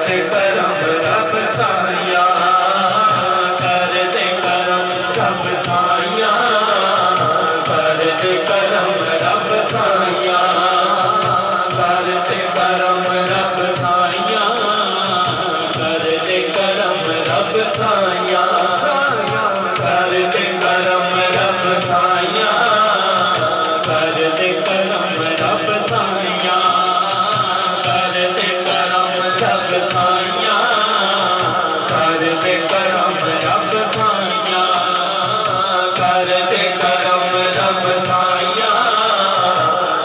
दे करम रब साया, कर दे करम रब साया, कर दे करम रब साया, कर दे करम रब साया, कर दे करम रब साया, कर दे करम रब साया, कर दे करम रब साया, कर दे करम रब साया, कर दे करम रब साया, कर दे करम रब साया, कर दे करम रब साया,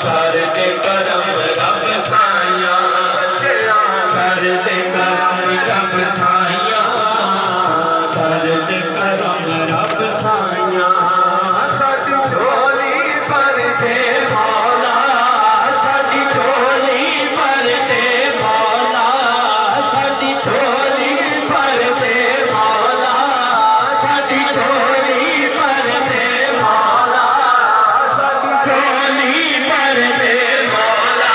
कर दे करम रब साया, कर दे करम रब साया। साडी झोली भर दे मौला, साडी झोली भर दे मौला, साडी झोली भर दे मौला, साडी झोली भर दे मौला, साडी झोली भर दे मौला,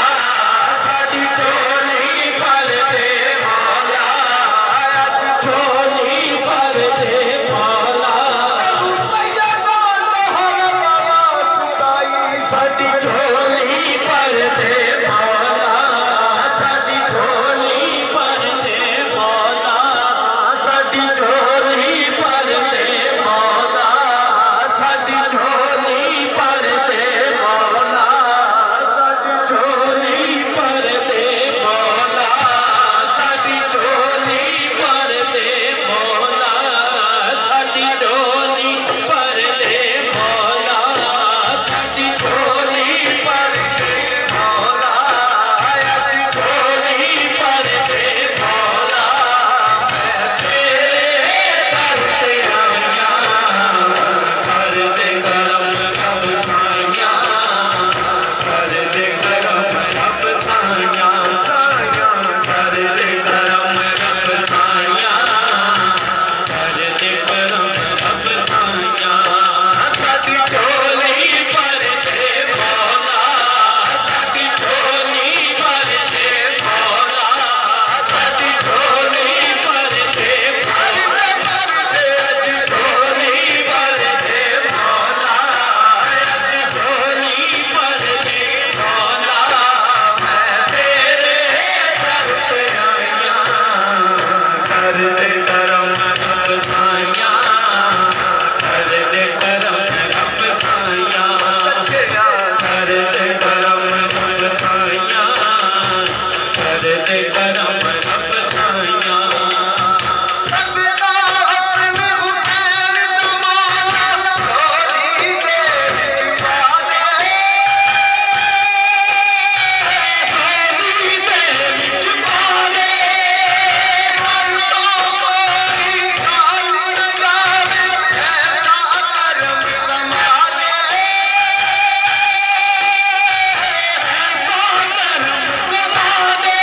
साडी झोली भर दे मौला, अज झोली भर दे मौला। साडी झोली भर दे मौला, साडी झोली भर दे मौला, साडी झोली भर दे मौला, साडी झोली भर दे मौला, साडी झोली भर दे मौला, साडी झोली भर दे मौला, साडी झोली भर दे मौला, साडी झोली भर दे मौला, अज झोली भर दे मौला। मैं तेरे दर ते आया, कर दे करम रब साया, कर दे करम रब साया, कर दे करम रब साया, कर दे करम रब साया। साडी झोली भर दे मौला, साडी झोली भर दे मौला, साडी झोली भर दे मौला, अज झोली भर दे मौला, अज झोली भर दे मौला। मैं तेरे दर पे आया, कर दे करम रब साया, कर दे करम रब साया, कर दे करम रब साया, कर दे करम रब साया। सदका हसन हुसैन तुम्हारा झोली दे विच पा दे, झोली दे विच पा दे, हर तो कोई खाल न जावे, ऐसा करम कमा दे, ऐसा करम कमा दे,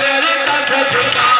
सिर का सजदा